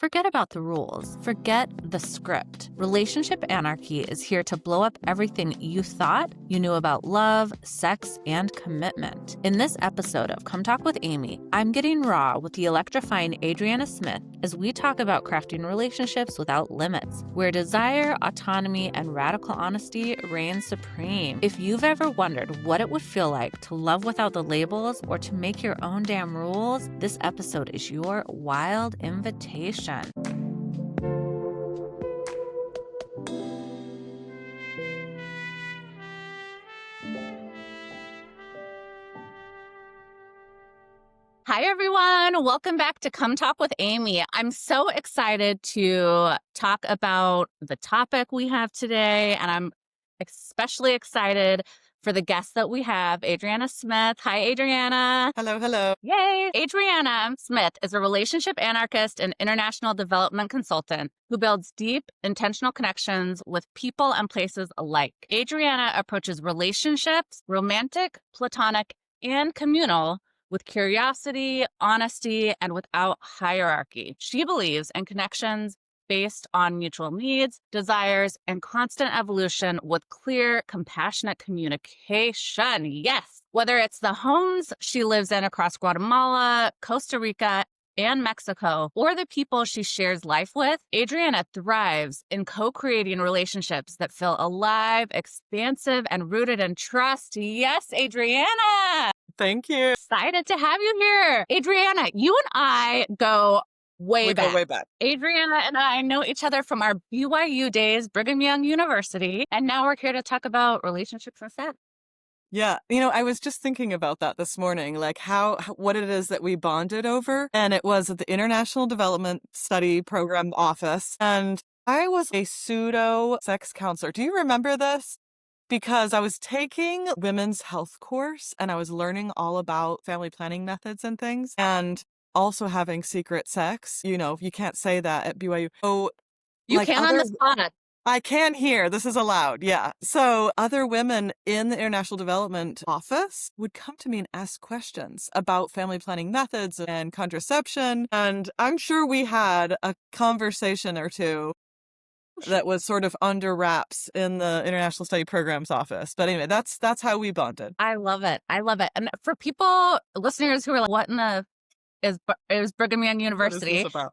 Forget about the rules. Forget the script. Relationship Anarchy is here to blow up everything you thought you knew about love, sex, and commitment. In this episode of Come Talk with Aimee, I'm getting raw with the electrifying Adriana Smith as we talk about crafting relationships without limits, where desire, autonomy, and radical honesty reign supreme. If you've ever wondered what it would feel like to love without the labels or to make your own damn rules, this episode is your wild invitation. Hi, everyone. Welcome back to Come Talk with Aimee. I'm so excited to talk about the topic we have today, and I'm especially excited for the guest that we have, Adriana Smith. Hi, Adriana. Hello, hello. Yay. Adriana Smith is a relationship anarchist and international development consultant who builds deep, intentional connections with people and places alike. Adriana approaches relationships, romantic, platonic, and communal, with curiosity, honesty, and without hierarchy. She believes in connections based on mutual needs, desires, and constant evolution with clear, compassionate communication. Yes. Whether it's the homes she lives in across Guatemala, Costa Rica, and Mexico, or the people she shares life with, Adriana thrives in co-creating relationships that feel alive, expansive, and rooted in trust. Yes, Adriana! Thank you. Excited to have you here. Adriana, you and I go way back. Go way back. Adriana and I know each other from our BYU days, Brigham Young University, and now we're here to talk about relationships and sex. Yeah. I was just thinking about that this morning, like what it is that we bonded over. And it was at the International Development Study Program office. And I was a pseudo sex counselor. Do you remember this? Because I was taking women's health course and I was learning all about family planning methods and things, and also having secret sex. You can't say that at BYU. So, You can on the spot. I can here. This is allowed. Yeah. So other women in the International Development Office would come to me and ask questions about family planning methods and contraception. And I'm sure we had a conversation or two that was sort of under wraps in the International Study Programs office. But anyway, that's how we bonded. I love it. I love it. And for people, listeners who are like, what in the is Brigham Young University? What is this about?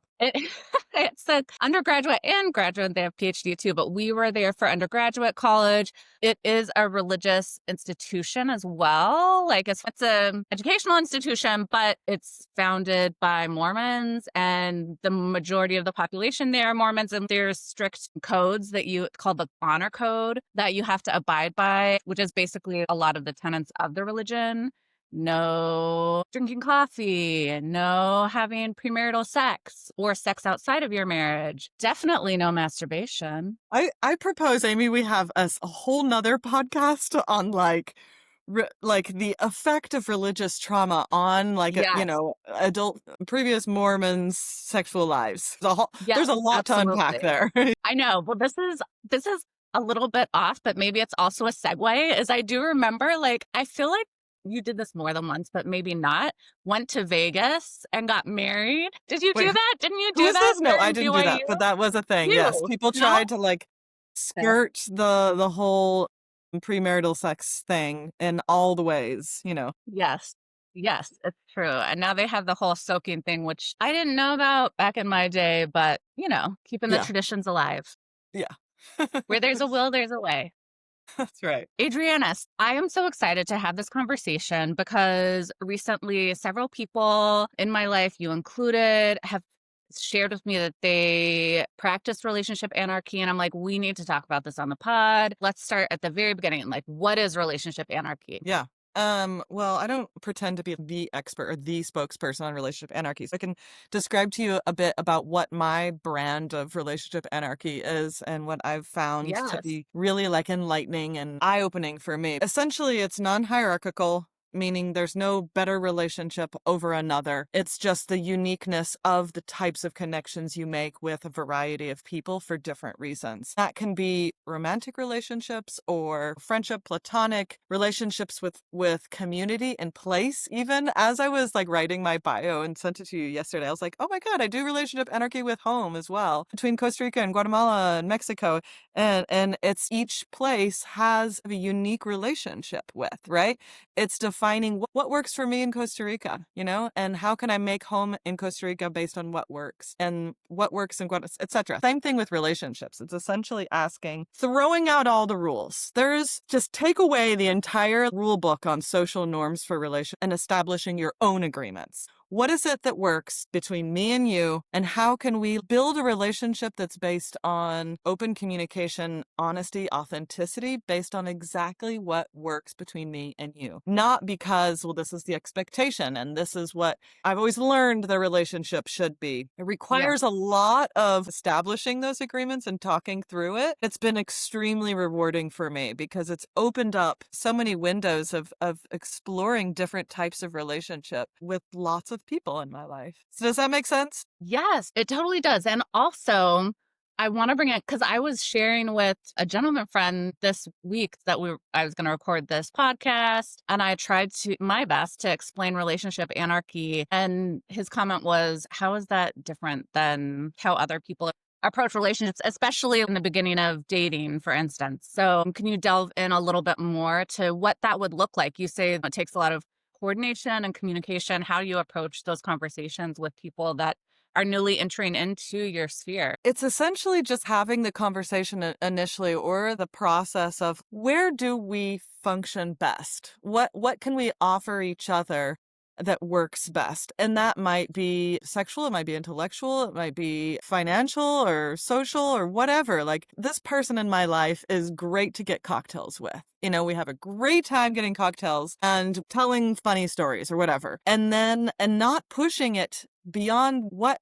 It's an undergraduate and graduate. They have PhD too, but we were there for undergraduate college. It is a religious institution as well. Like it's an educational institution, but it's founded by Mormons, and the majority of the population there are Mormons, and there's strict codes called the honor code that you have to abide by, which is basically a lot of the tenets of the religion. No drinking coffee, no having premarital sex or sex outside of your marriage. Definitely no masturbation. I propose, Aimee, we have a whole nother podcast on like the effect of religious trauma on adult previous Mormons' sexual lives. There's a lot to unpack there. I know. Well, this is a little bit off, but maybe it's also a segue. As I do remember, I feel like you did this more than once, but maybe not. Went to Vegas and got married. Did you do that? Didn't you do that? No, I didn't do that, but that was a thing. Yes, people tried to skirt the whole premarital sex thing in all the ways, Yes, it's true. And now they have the whole soaking thing, which I didn't know about back in my day, but keeping the traditions alive. Yeah. Where there's a will, there's a way. That's right. Adriana, I am so excited to have this conversation because recently several people in my life, you included, have shared with me that they practice relationship anarchy. And I'm like, we need to talk about this on the pod. Let's start at the very beginning. What is relationship anarchy? Yeah. Well, I don't pretend to be the expert or the spokesperson on relationship anarchy. So I can describe to you a bit about what my brand of relationship anarchy is and what I've found to be really enlightening and eye-opening for me. Essentially, it's non-hierarchical, meaning there's no better relationship over another. It's just the uniqueness of the types of connections you make with a variety of people for different reasons. That can be romantic relationships or friendship, platonic relationships with community and place. Even as I was like writing my bio and sent it to you yesterday, I was like, oh my God, I do relationship anarchy with home as well, between Costa Rica and Guatemala and Mexico. And it's each place has a unique relationship with, right? It's defining what works for me in Costa Rica, and how can I make home in Costa Rica based on what works and what works in Guatemala, etc. Same thing with relationships. It's essentially throwing out all the rules. There's just take away the entire rule book on social norms for relation and establishing your own agreements. What is it that works between me and you? And how can we build a relationship that's based on open communication, honesty, authenticity, based on exactly what works between me and you? Not because, well, this is the expectation and this is what I've always learned the relationship should be. It requires a lot of establishing those agreements and talking through it. It's been extremely rewarding for me because it's opened up so many windows of exploring different types of relationship with lots of people in my life. So does that make sense? Yes, it totally does. And also, I want to bring it because I was sharing with a gentleman friend this week that I was going to record this podcast, and I tried my best to explain relationship anarchy. And his comment was, "How is that different than how other people approach relationships, especially in the beginning of dating, for instance?" So, can you delve in a little bit more to what that would look like? You say it takes a lot of coordination and communication. How do you approach those conversations with people that are newly entering into your sphere? It's essentially just having the conversation initially, or the process of where do we function best? What can we offer each other that works best? And that might be sexual, it might be intellectual, it might be financial or social or whatever. Like, this person in my life is great to get cocktails with. We have a great time getting cocktails and telling funny stories or whatever. And not pushing it beyond what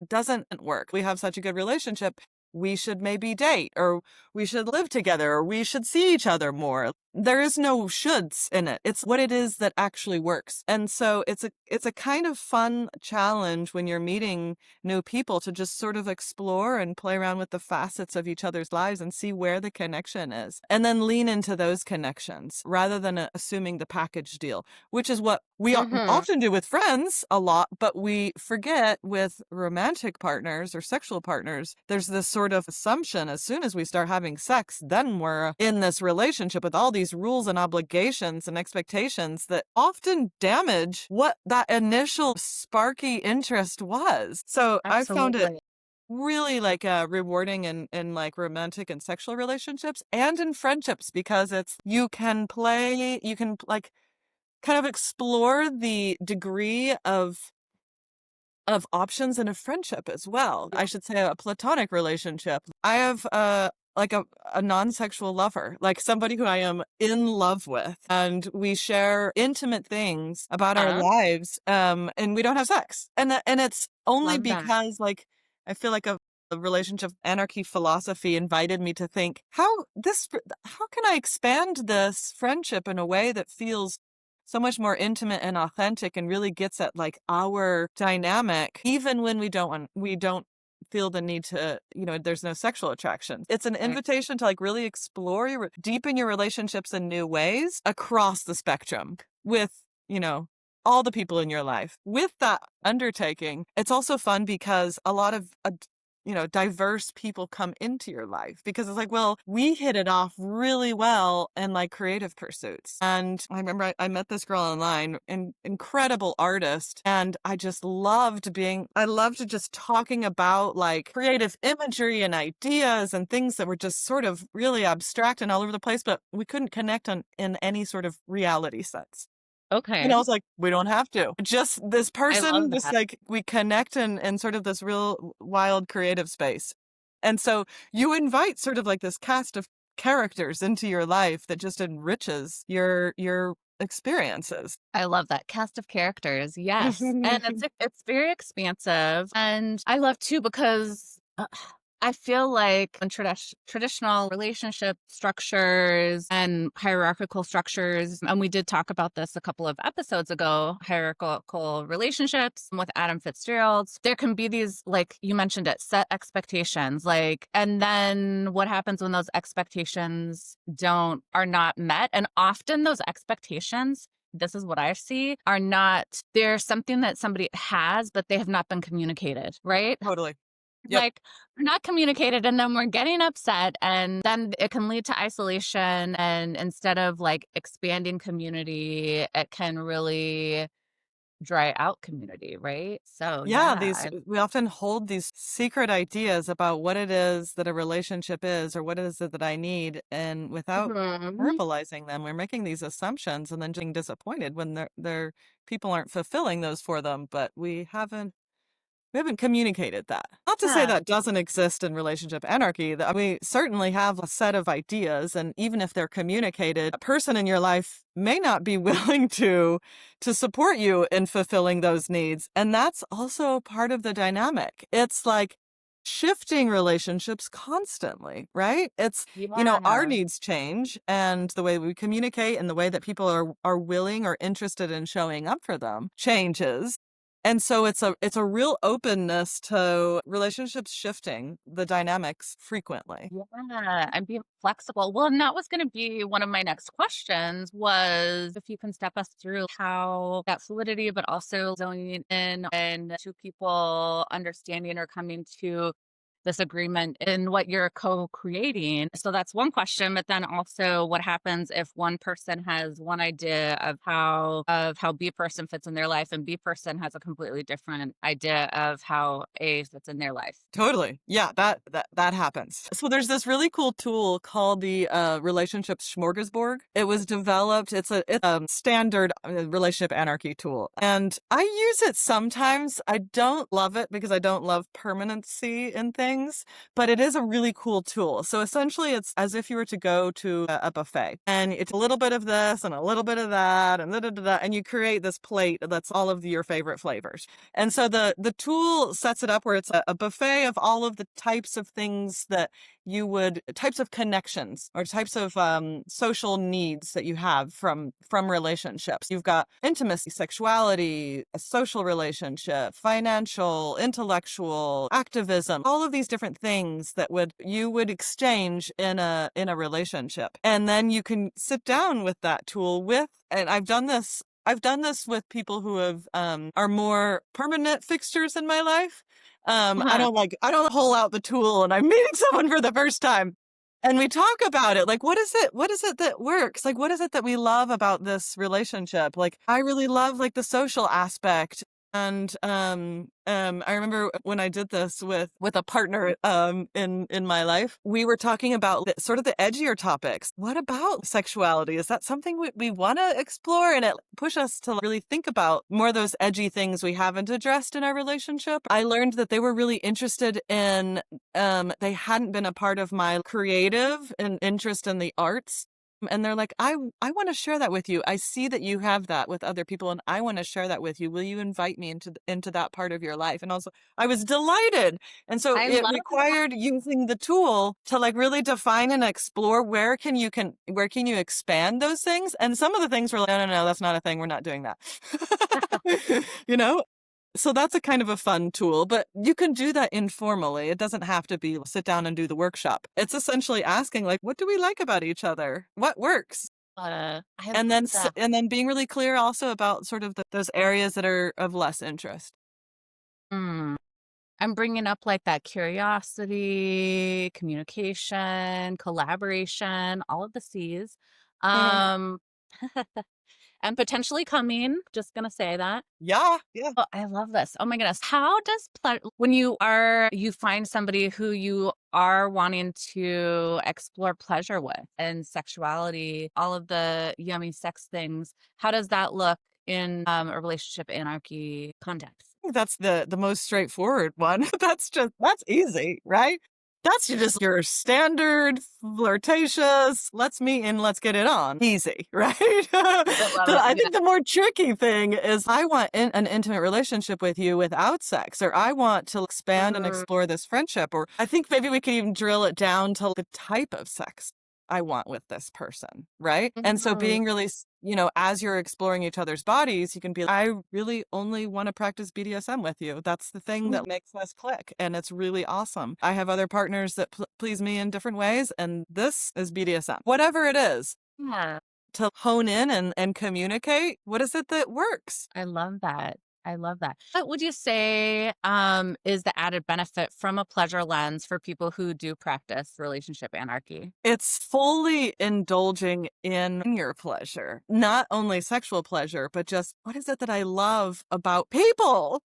doesn't work. We have such a good relationship. We should maybe date, or we should live together, or we should see each other more. There is no shoulds in it. It's what it is that actually works. And so it's a kind of fun challenge when you're meeting new people to just sort of explore and play around with the facets of each other's lives and see where the connection is. And then lean into those connections rather than assuming the package deal, which is what we often do with friends a lot, but we forget with romantic partners or sexual partners. There's this sort of assumption as soon as we start having sex, then we're in this relationship with all these rules and obligations and expectations that often damage what that initial sparky interest was. So I found it really like rewarding in like romantic and sexual relationships and in friendships, because you can like kind of explore the degree of options in a friendship as well. I should say a platonic relationship. I have like a non-sexual lover, like somebody who I am in love with, and we share intimate things about our lives, and we don't have sex. And it's only because like I feel like a relationship anarchy philosophy invited me to think, how can I expand this friendship in a way that feels so much more intimate and authentic and really gets at like our dynamic, even when we don't feel the need to, there's no sexual attraction. It's an invitation to like really explore, deepen your relationships in new ways across the spectrum with, all the people in your life. With that undertaking, it's also fun because a lot of diverse people come into your life, because it's like, well, we hit it off really well in like creative pursuits. And I remember I met this girl online, an incredible artist, and I loved just talking about like creative imagery and ideas and things that were just sort of really abstract and all over the place, but we couldn't connect in any sort of reality sense. Okay. And I was like, we don't have to. Just this person, just that. like we connect in sort of this real wild creative space. And so you invite sort of like this cast of characters into your life that just enriches your experiences. I love that cast of characters. Yes. And it's very expansive. And I love too because I feel like in traditional relationship structures and hierarchical structures, and we did talk about this a couple of episodes ago, hierarchical relationships with Adam Fitzgerald, there can be these, like you mentioned it, set expectations, like, and then what happens when those expectations are not met? And often those expectations, this is what I see, are not, there's something that somebody has, but they have not been communicated, right? Totally. Yep. Like, we're not communicated, and then we're getting upset, and then it can lead to isolation, and instead of, like, expanding community, it can really dry out community, right? So, Yeah, yeah, these we often hold these secret ideas about what it is that a relationship is or what is it that I need, and without Mhm. verbalizing them, we're making these assumptions and then being disappointed when their people aren't fulfilling those for them, but we haven't communicated that. Not to say Yeah. that doesn't exist in relationship anarchy. That we certainly have a set of ideas, and even if they're communicated, a person in your life may not be willing to support you in fulfilling those needs. And that's also part of the dynamic. It's like shifting relationships constantly, right? Our Yeah. needs change and the way we communicate and the way that people are willing or interested in showing up for them changes. And so it's a real openness to relationships shifting the dynamics frequently. Yeah, and being flexible. Well, and that was gonna be one of my next questions, was if you can step us through how that fluidity, but also zoning in and two people understanding or coming to this agreement in what you're co-creating. So that's one question, but then also what happens if one person has one idea of how B person fits in their life and B person has a completely different idea of how A fits in their life. Totally. Yeah, that happens. So there's this really cool tool called the relationships smorgasbord. It was developed, it's a standard relationship anarchy tool. And I use it sometimes. I don't love it because I don't love permanency in things, but it is a really cool tool. So essentially it's as if you were to go to a buffet and it's a little bit of this and a little bit of that and da, da, da, da, and you create this plate that's all of your favorite flavors. And so the tool sets it up where it's a buffet of all of the types of things that types of connections or types of social needs that you have from relationships. You've got intimacy, sexuality, a social relationship, financial, intellectual, activism, all of these different things that you would exchange in a relationship. And then you can sit down with that tool and I've done this with people who are more permanent fixtures in my life. I don't pull out the tool and I'm meeting someone for the first time. And we talk about it. Like, what is it that works? Like, what is it that we love about this relationship? Like, I really love like the social aspect. And I remember when I did this with a partner in my life, we were talking about sort of the edgier topics. What about sexuality? Is that something we want to explore? And it pushed us to really think about more of those edgy things we haven't addressed in our relationship. I learned that they were really interested in they hadn't been a part of my creative and interest in the arts. And they're like, I want to share that with you. I see that you have that with other people and I want to share that with you. Will you invite me into that part of your life? And also I was delighted. And so I it love that. required using the tool to like really define and explore where can you expand those things? And some of the things were like, no, that's not a thing. We're not doing that. you know? So that's a kind of a fun tool, but you can do that informally. It doesn't have to be sit down and do the workshop. It's essentially asking like, what do we like about each other? What works? I love And then that. and then being really clear also about sort of those areas that are of less interest. Mm. I'm bringing up like that curiosity, communication, collaboration, all of the C's. Mhm. Um, and potentially coming, just gonna say that. Yeah, yeah. Oh, I love this. Oh my goodness. How does when you find somebody who you are wanting to explore pleasure with and sexuality, all of the yummy sex things, how does that look in a relationship anarchy context? That's the most straightforward one. That's easy, right? That's just your standard flirtatious, let's meet and let's get it on. Easy, right? I love it. I Yeah. think the more tricky thing is I want an intimate relationship with you without sex, or I want to expand and Mm, explore this friendship, or I think maybe we could even drill it down to the type of sex I want with this person, right? And so mhm. being really, as you're exploring each other's bodies, you can be like, I really only want to practice BDSM with you. That's the thing that makes us click. And it's really awesome. I have other partners that please me in different ways. And this is BDSM. Whatever it is, Yeah. to hone in and communicate, what is it that works? I love that. I love that. What would you say is the added benefit from a pleasure lens for people who do practice relationship anarchy? It's fully indulging in your pleasure, not only sexual pleasure, but just what is it that I love about people,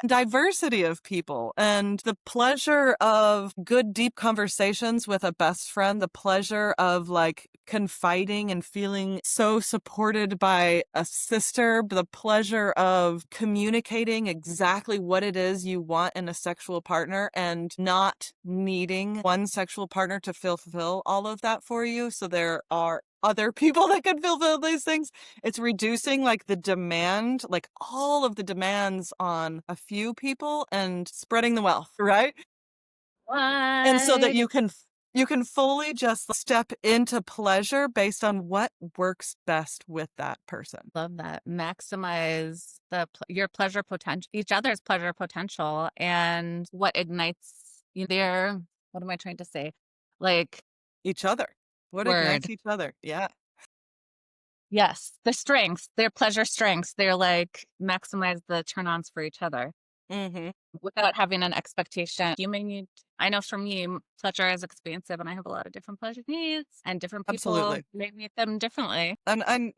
diversity of people, and the pleasure of good, deep conversations with a best friend, the pleasure of like confiding and feeling so supported by a sister, the pleasure of communicating exactly what it is you want in a sexual partner and not needing one sexual partner to fulfill all of that for you. So there are other people that can fulfill these things. It's reducing like the demand, like all of the demands on a few people and spreading the wealth, right? And so that What? you can fully just step into pleasure based on what works best with that person. Love that. Maximize your pleasure potential, each other's pleasure potential, and what ignites you there. What am I trying to say? Like, Each other. What word. ignites each other? Yeah. Yes, the strengths, their pleasure strengths. They're like maximize the turn ons for each other Mm-hmm. without having an expectation. You may need, I know for me, pleasure is expansive and I have a lot of different pleasure needs, and different people Absolutely. may meet them differently. And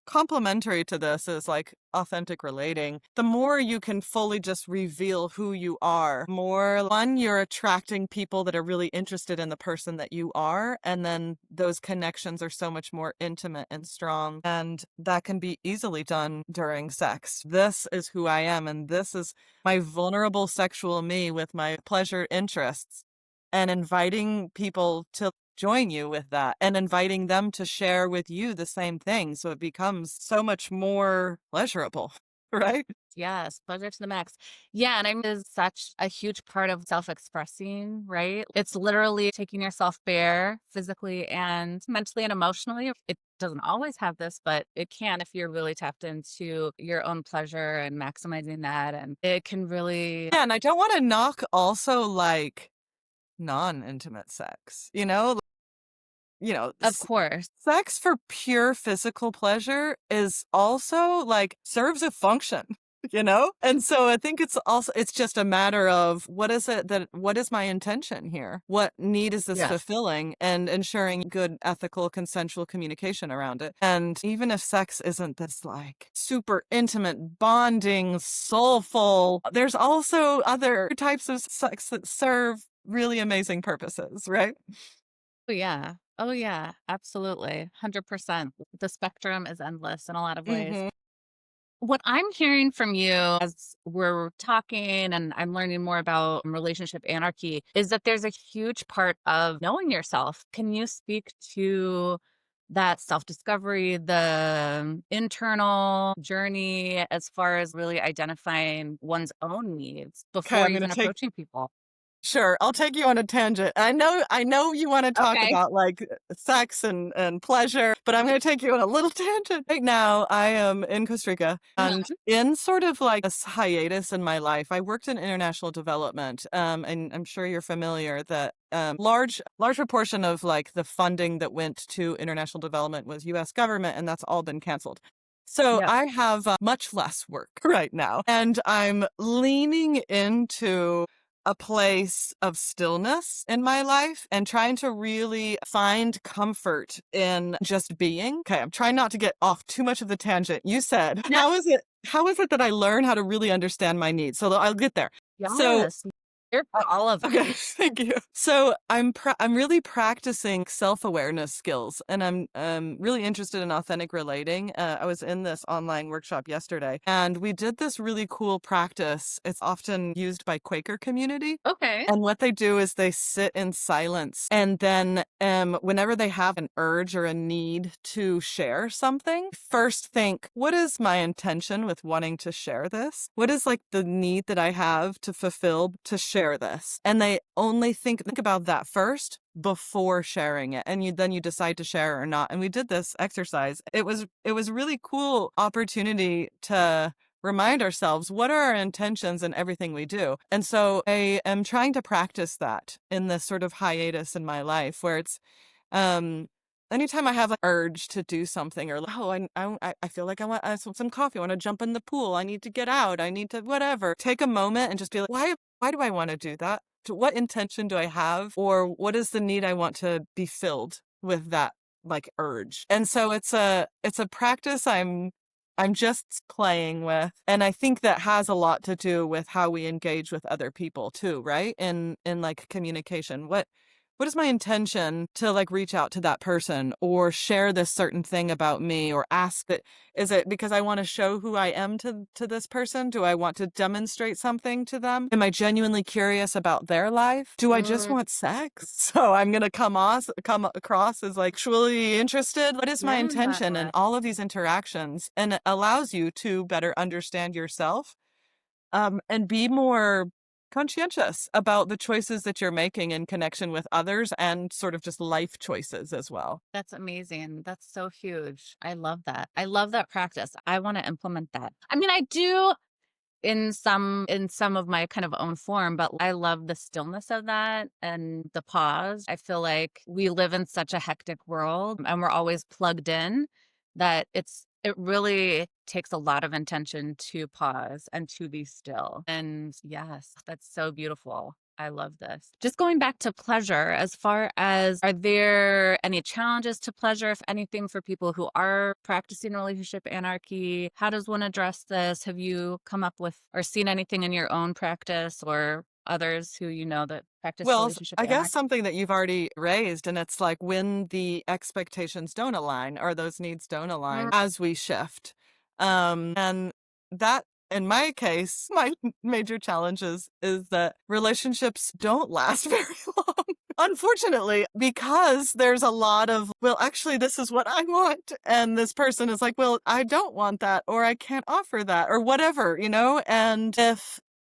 complementary to this is like authentic relating. The more you can fully just reveal who you are, more one, you're attracting people that are really interested in the person that you are. And then those connections are so much more intimate and strong. And that can be easily done during sex. This is who I am. And this is my vulnerable sexual me with my pleasure interests. And inviting people to join you with that and inviting them to share with you the same thing. So it becomes so much more pleasurable, right? Yes, pleasure to the max. Yeah, and I mean, is such a huge part of self-expressing, right? It's literally taking yourself bare physically and mentally and emotionally. It doesn't always have this, but it can if you're really tapped into your own pleasure and maximizing that. And it can really, Yeah, and I don't want to knock also like non-intimate sex, you know, of course. sex for pure physical pleasure is also like serves a function, And so I think it's just a matter of what is my intention here? What need is this Yes. fulfilling and ensuring good ethical consensual communication around it? And even if sex isn't this like super intimate, bonding, soulful, there's also other types of sex that serve really amazing purposes, right? Oh, yeah. Oh, yeah. Absolutely. 100%. The spectrum is endless in a lot of ways. Mhm. What I'm hearing from you as we're talking and I'm learning more about relationship anarchy is that there's a huge part of knowing yourself. Can you speak to that self discovery, the internal journey as far as really identifying one's own needs Okay, before I'm gonna even take approaching people? Sure, I'll take you on a tangent. I know you wanna talk Okay. about, like, sex and pleasure, but I'm gonna take you on a little tangent. Right now, I am in Costa Rica, and Uh-huh. in sort of like a hiatus in my life, I worked in international development, and I'm sure you're familiar that, large proportion of, like, the funding that went to international development was US government, and that's all been canceled. So Yep. I have, much less work right now, and I'm leaning into a place of stillness in my life and trying to really find comfort in just being. Okay, I'm trying not to get off too much of the tangent. You said, No. how is it that I learn how to really understand my needs? So I'll get there. So Yes. Here for all of Okay, them. thank you. So I'm really practicing self-awareness skills, and I'm really interested in authentic relating. I was in this online workshop yesterday, and we did this really cool practice. It's often used by Quaker community. Okay. And what they do is they sit in silence. And then whenever they have an urge or a need to share something, first think, what is my intention with wanting to share this? What is like the need that I have to fulfill to share this? And they only think about that first before sharing it. And then you decide to share or not. And we did this exercise. It was a really cool opportunity to remind ourselves what are our intentions in everything we do. And so I am trying to practice that in this sort of hiatus in my life where it's anytime I have an urge to do something or I feel like I want some coffee, I want to jump in the pool, I need to get out, I need to whatever, take a moment and just be like, why do I want to do that? What intention do I have, or what is the need I want to be filled with that like urge? And so it's a practice I'm just playing with. And I think that has a lot to do with how we engage with other people too, right? In like communication. What is my intention to like reach out to that person or share this certain thing about me or ask that, is it because I want to show who I am to this person? Do I want to demonstrate something to them? Am I genuinely curious about their life? Do I just want sex? So I'm going to come across as like truly interested. What is my intention in Yeah. all of these interactions? And it allows you to better understand yourself and be more conscientious about the choices that you're making in connection with others and sort of just life choices as well. That's amazing. That's so huge. I love that. I love that practice. I want to implement that. I mean, I do in some of my kind of own form, but I love the stillness of that and the pause. I feel like we live in such a hectic world and we're always plugged in that it really takes a lot of intention to pause and to be still. And yes, that's so beautiful. I love this. Just going back to pleasure, as far as are there any challenges to pleasure, if anything, for people who are practicing relationship anarchy? How does one address this? Have you come up with or seen anything in your own practice or others who you know that practice Well, relationship I guess anarchy? something that you've already raised, and it's like when the expectations don't align or those needs don't align as we shift. And that, in my case, my major challenges is that relationships don't last very long. Unfortunately, because there's a lot of, well, actually, this is what I want. And this person is like, well, I don't want that, or I can't offer that, or whatever, And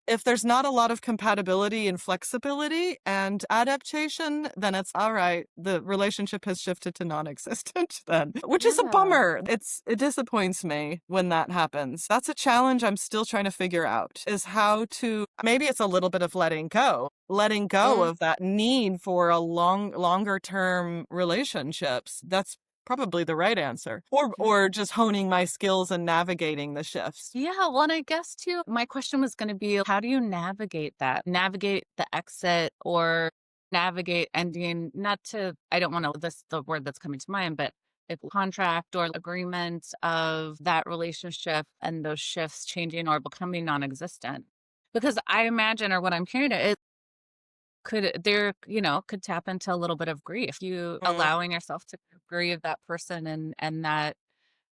if there's not a lot of compatibility and flexibility and adaptation, then it's all right. The relationship has shifted to non-existent then, which is a Yeah. bummer. It disappoints me when that happens. That's a challenge I'm still trying to figure out, is how to, maybe it's a little bit of letting go Mm. of that need for a longer term relationships. That's probably the right answer. Or just honing my skills and navigating the shifts. Yeah, well, and I guess too, my question was going to be, how do you navigate that? Navigate the exit or navigate ending, not to, I don't want to list the word that's coming to mind, but if contract or agreement of that relationship and those shifts changing or becoming non-existent. Because I imagine, or what I'm hearing, it could tap into a little bit of grief. You Mm. allowing yourself to grieve that person and that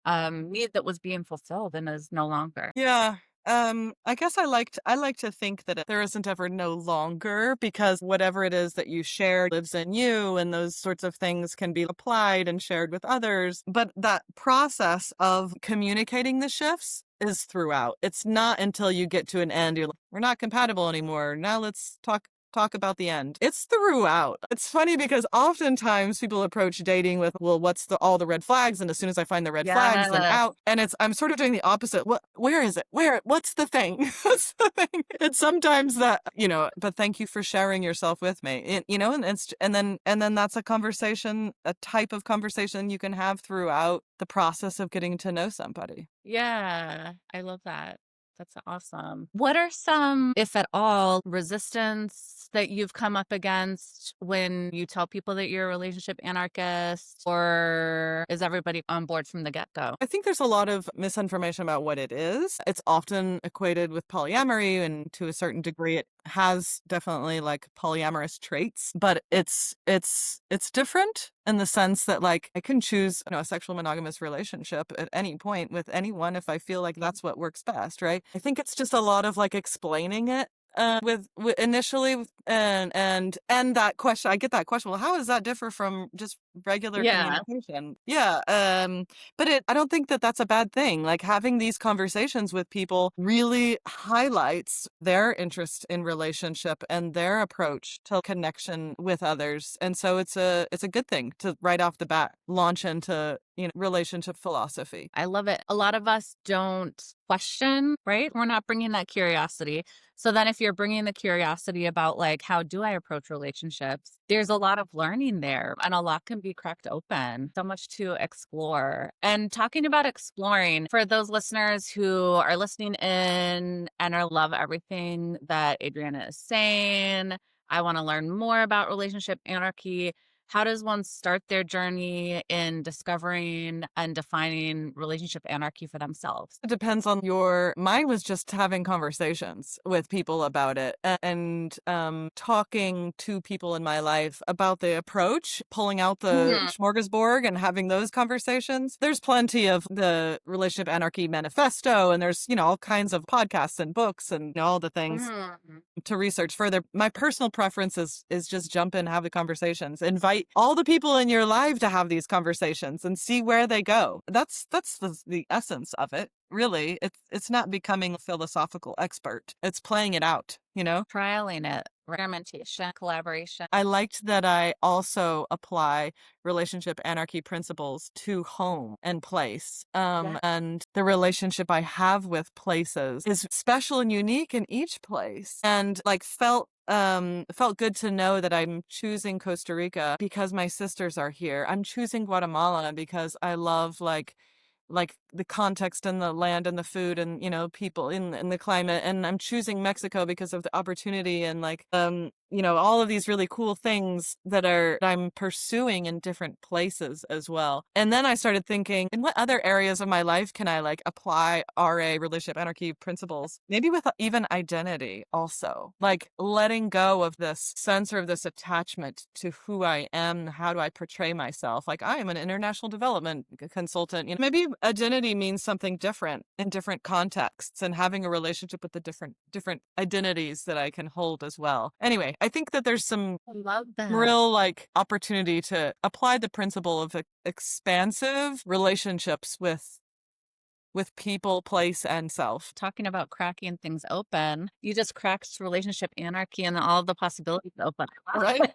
need that was being fulfilled and is no longer. Yeah. I guess I like to think that there isn't ever no longer, because whatever it is that you share lives in you, and those sorts of things can be applied and shared with others. But that process of communicating the shifts is throughout. It's not until you get to an end, you're like, we're not compatible anymore. Now let's talk about the end. It's throughout. It's funny because oftentimes people approach dating with, well, what's all the red flags? And as soon as I find the red flags, then Yes. out. And I'm sort of doing the opposite. Where is it? What's the thing? What's the thing? It's sometimes that, but thank you for sharing yourself with me. And then that's a type of conversation you can have throughout the process of getting to know somebody. Yeah, I love that. That's awesome. What are some, if at all, resistance that you've come up against when you tell people that you're a relationship anarchist, or is everybody on board from the get-go? I think there's a lot of misinformation about what it is. It's often equated with polyamory, and to a certain degree, it has definitely like polyamorous traits, but it's different in the sense that like I can choose, a sexual monogamous relationship at any point with anyone if I feel like that's what works best, right? I think it's just a lot of like explaining it with initially and that question, I get that question, well, how does that differ from just regular Yeah. communication? Yeah. But I don't think that that's a bad thing. Like having these conversations with people really highlights their interest in relationship and their approach to connection with others. And so it's a good thing to right off the bat launch into, relationship philosophy. I love it. A lot of us don't question, right? We're not bringing that curiosity. So then if you're bringing the curiosity about like, how do I approach relationships? There's a lot of learning there and a lot can be cracked open. So much to explore. And talking about exploring for those listeners who are listening in and are love everything that Adriana is saying, I want to learn more about relationship anarchy. How does one start their journey in discovering and defining relationship anarchy for themselves? It depends on mine was just having conversations with people about it and talking to people in my life about the approach, pulling out the Mhm, smorgasbord and having those conversations. There's plenty of the Relationship Anarchy Manifesto, and there's, all kinds of podcasts and books and all the things mhm. to research further. My personal preference is just jump in, have the conversations, invite all the people in your life to have these conversations and see where they go. That's the essence of it. Really, it's not becoming a philosophical expert. It's playing it out, Trialing it, experimentation, collaboration. I liked that I also apply relationship anarchy principles to home and place. Yeah. And the relationship I have with places is special and unique in each place. And like felt good to know that I'm choosing Costa Rica because my sisters are here. I'm choosing Guatemala because I love like the context and the land and the food and people in the climate, and I'm choosing Mexico because of the opportunity and like all of these really cool things that I'm pursuing in different places as well. And then I started thinking, in what other areas of my life can I like apply RA, relationship anarchy principles, maybe with even identity also, like letting go of this sense or of this attachment to who I am. How do I portray myself? Like I am an international development consultant. Maybe identity means something different in different contexts, and having a relationship with the different identities that I can hold as well. Anyway, I think that there's some I love that. real like opportunity to apply the principle of expansive relationships with people, place, and self. Talking about cracking things open, you just cracked relationship anarchy and all of the possibilities open. I love Right? it.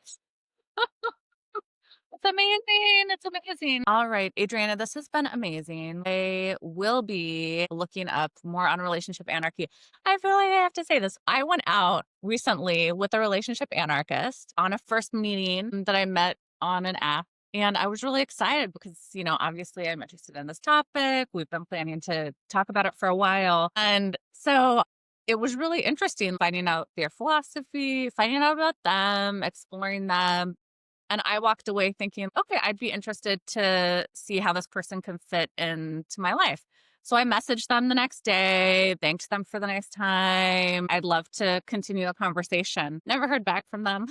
It's amazing. It's amazing. All right, Adriana, this has been amazing. I will be looking up more on relationship anarchy. I feel like I have to say this. I went out recently with a relationship anarchist on a first meeting that I met on an app. And I was really excited because, obviously I'm interested in this topic. We've been planning to talk about it for a while. And so it was really interesting finding out their philosophy, finding out about them, exploring them, and I walked away thinking, okay, I'd be interested to see how this person can fit into my life. So I messaged them the next day, thanked them for the nice time. I'd love to continue a conversation. Never heard back from them.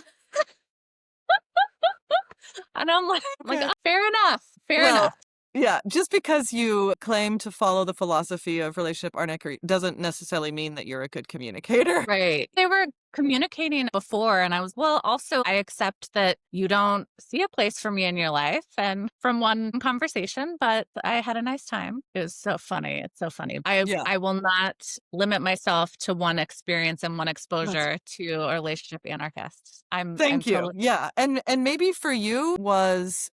And I'm like, Okay. "Oh, fair enough. Fair Well, enough. yeah, just because you claim to follow the philosophy of relationship anarchy doesn't necessarily mean that you're a good communicator. Right. They were communicating before, and I was, well, also, I accept that you don't see a place for me in your life and from one conversation, but I had a nice time. It was so funny. It's so funny. I Yeah. I will not limit myself to one experience and one That's exposure to a relationship anarchist. I'm Thank you. totally Yeah. And maybe for you was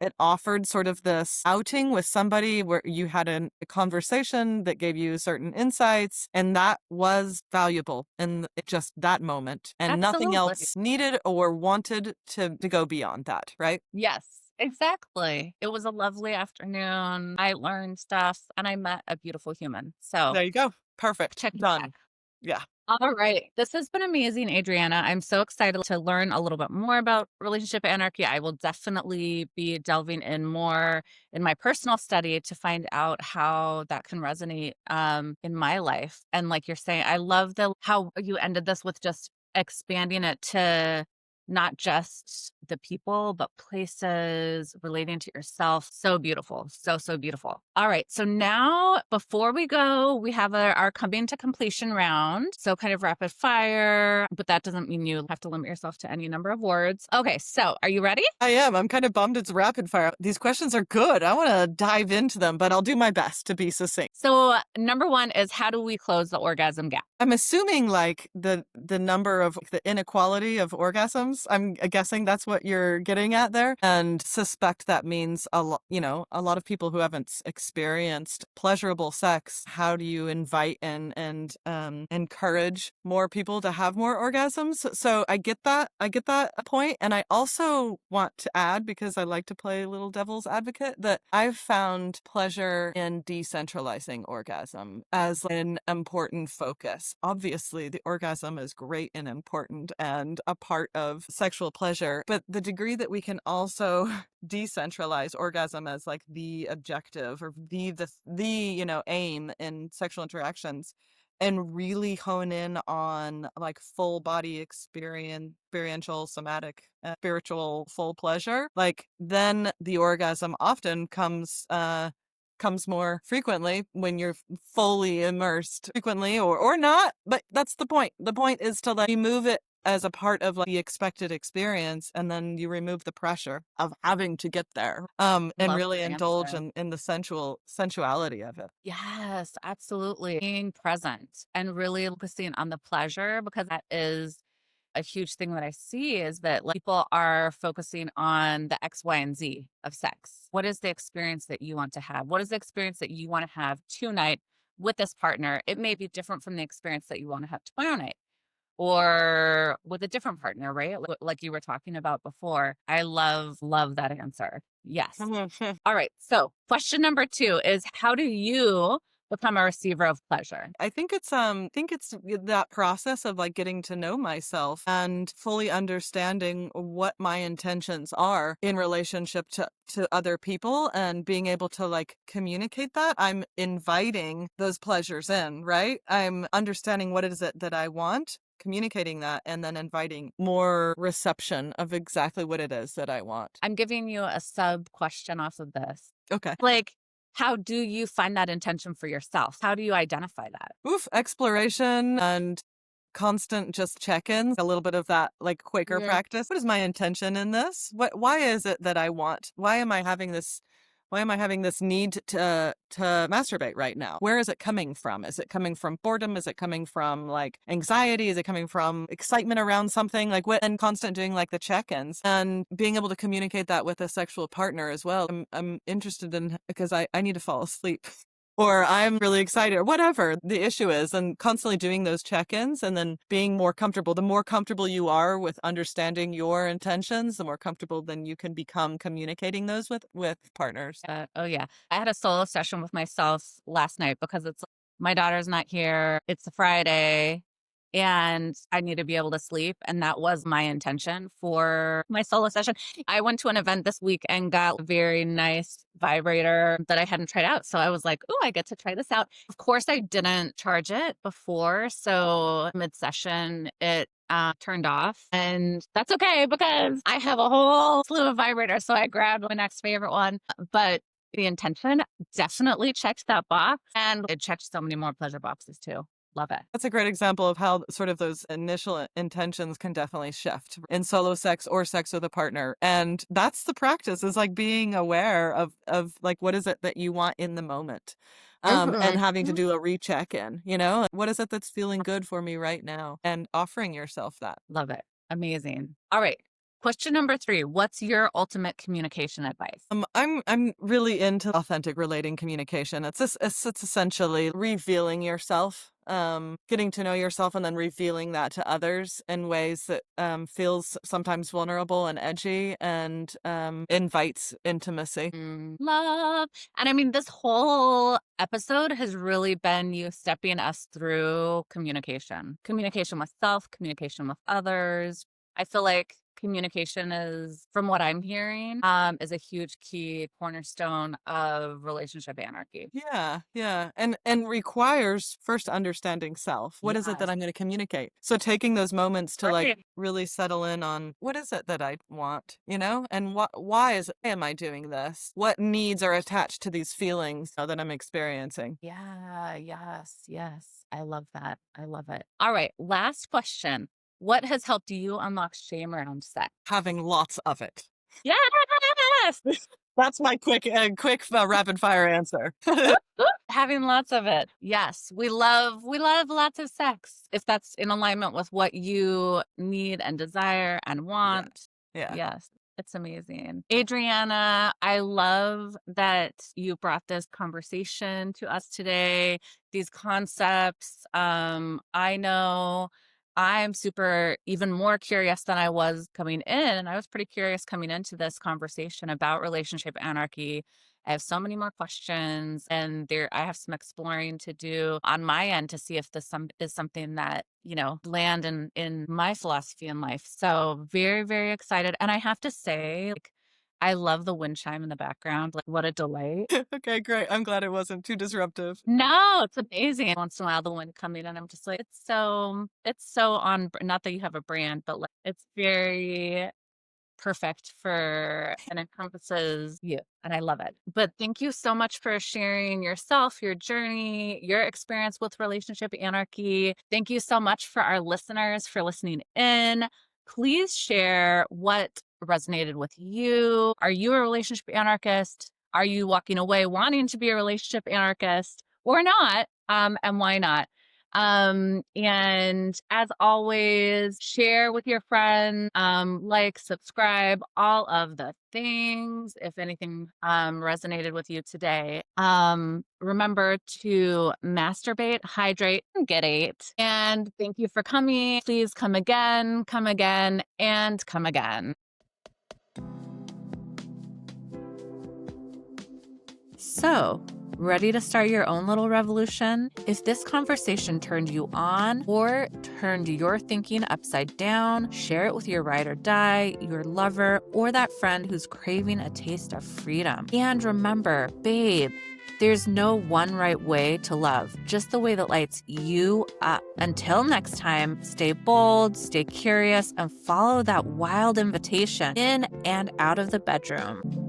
it offered sort of this outing with somebody where you had a conversation that gave you certain insights, and that was valuable in just that moment, and nothing absolutely. else needed or wanted to go beyond that, right? Yes. Exactly. It was a lovely afternoon. I learned stuff and I met a beautiful human. So There you go. Perfect. check it back. Done. Yeah. All right. This has been amazing, Adriana. I'm so excited to learn a little bit more about relationship anarchy. I will definitely be delving in more in my personal study to find out how that can resonate in my life. And like you're saying, I love the how you ended this with just expanding it to not just the people, but places relating to yourself. So beautiful. So, so beautiful. All right. So now, before we go, we have our coming to completion round. So, kind of rapid fire, but that doesn't mean you have to limit yourself to any number of words. Okay. So, are you ready? I am. I'm kind of bummed it's rapid fire. These questions are good. I want to dive into them, but I'll do my best to be succinct. So, number one is how do we close the orgasm gap? I'm assuming like the number of the inequality of orgasms. I'm guessing that's what you're getting at there, and suspect that means a lot. A lot of people who haven't experienced pleasurable sex. How do you invite and encourage more people to have more orgasms? So I get that. I get that point, and I also want to add, because I like to play little devil's advocate, that I've found pleasure in decentralizing orgasm as an important focus. Obviously, the orgasm is great and important and a part of sexual pleasure, but the degree that we can also decentralize orgasm as like the objective or the aim in sexual interactions, and really hone in on like full body experiential, somatic, spiritual full pleasure, like then the orgasm often comes more frequently when you're fully immersed, frequently or not, but that's the point. The point is to like remove it as a part of like the expected experience, and then you remove the pressure of having to get there, and Love really that indulge answer. in the sensuality of it. Yes, absolutely. Being present and really focusing on the pleasure, because that is a huge thing that I see is that like, people are focusing on the X, Y, and Z of sex. What is the experience that you want to have? What is the experience that you want to have tonight with this partner? It may be different from the experience that you want to have tomorrow night or with a different partner, right? Like you were talking about before. I love that answer. Yes. All right. So, question number two is how do you become a receiver of pleasure? I think it's that process of like getting to know myself and fully understanding what my intentions are in relationship to other people, and being able to like communicate that. I'm inviting those pleasures in, right? I'm understanding what it is that I want, communicating that, and then inviting more reception of exactly what it is that I want. I'm giving you a sub question off of this. Okay. Like, how do you find that intention for yourself? How do you identify that? Oof, exploration and constant just check-ins, a little bit of that like Quaker Yeah. practice. What is my intention in this? Why is it that I want? Why am I having this need to masturbate right now? Where is it coming from? Is it coming from boredom? Is it coming from like anxiety? Is it coming from excitement around something? Like what, and constant doing like the check-ins and being able to communicate that with a sexual partner as well. I'm interested in, because I need to fall asleep. Or I'm really excited, or whatever the issue is, and constantly doing those check-ins and then being more comfortable. The more comfortable you are with understanding your intentions, the more comfortable then you can become communicating those with partners. Oh, yeah. I had a solo session with myself last night because it's my daughter's not here. It's a Friday and I need to be able to sleep. And that was my intention for my solo session. I went to an event this week and got a very nice vibrator that I hadn't tried out. So I was like, oh, I get to try this out. Of course, I didn't charge it before. So mid session, it turned off. And that's okay because I have a whole slew of vibrators. So I grabbed my next favorite one. But the intention definitely checked that box. And it checked so many more pleasure boxes too. Love it. That's a great example of how sort of those initial intentions can definitely shift in solo sex or sex with a partner. And that's the practice, is like being aware of like what is it that you want in the moment. And having to do a recheck in, like, what is it that's feeling good for me right now? And offering yourself that. Love it. Amazing. All right. Question number 3, what's your ultimate communication advice? I'm really into authentic relating communication. It's essentially revealing yourself, getting to know yourself, and then revealing that to others in ways that feels sometimes vulnerable and edgy, and invites intimacy. Love. And I mean, this whole episode has really been you stepping us through communication with self, communication with others. I feel like communication is, from what I'm hearing, is a huge key cornerstone of relationship anarchy. Yeah. And requires first understanding self. What is it that Yes. I'm going to communicate? So taking those moments to like Right. really settle in on what is it that I want, and why am I doing this? What needs are attached to these feelings that I'm experiencing? Yeah, yes. I love that. I love it. All right, last question. What has helped you unlock shame around sex? Having lots of it. Yes! That's my quick rapid fire answer. Having lots of it. Yes, we love lots of sex. If that's in alignment with what you need and desire and Yeah. want. Yeah. Yes, it's amazing. Adriana, I love that you brought this conversation to us today, these concepts. I know I'm super even more curious than I was coming in. And I was pretty curious coming into this conversation about relationship anarchy. I have so many more questions, and I have some exploring to do on my end to see if this is something that, land in my philosophy in life. So very, very excited. And I have to say, like, I love the wind chime in the background. Like, what a delight. Okay, great. I'm glad it wasn't too disruptive. No, it's amazing. Once in a while, the wind coming in, I'm just like, it's so on, not that you have a brand, but like, it's very perfect for and encompasses you. And I love it. But thank you so much for sharing yourself, your journey, your experience with relationship anarchy. Thank you so much for our listeners for listening in. Please share what resonated with you. Are you a relationship anarchist? Are you walking away wanting to be a relationship anarchist or not? And why not? And as always, share with your friends, like, subscribe, all of the things. If anything resonated with you today, remember to masturbate, hydrate, and get ate. And thank you for coming. Please come again, and come again. So, ready to start your own little revolution? If this conversation turned you on or turned your thinking upside down, share it with your ride or die, your lover, or that friend who's craving a taste of freedom. And remember, babe, there's no one right way to love, just the way that lights you up. Until next time, stay bold, stay curious, and follow that wild invitation in and out of the bedroom.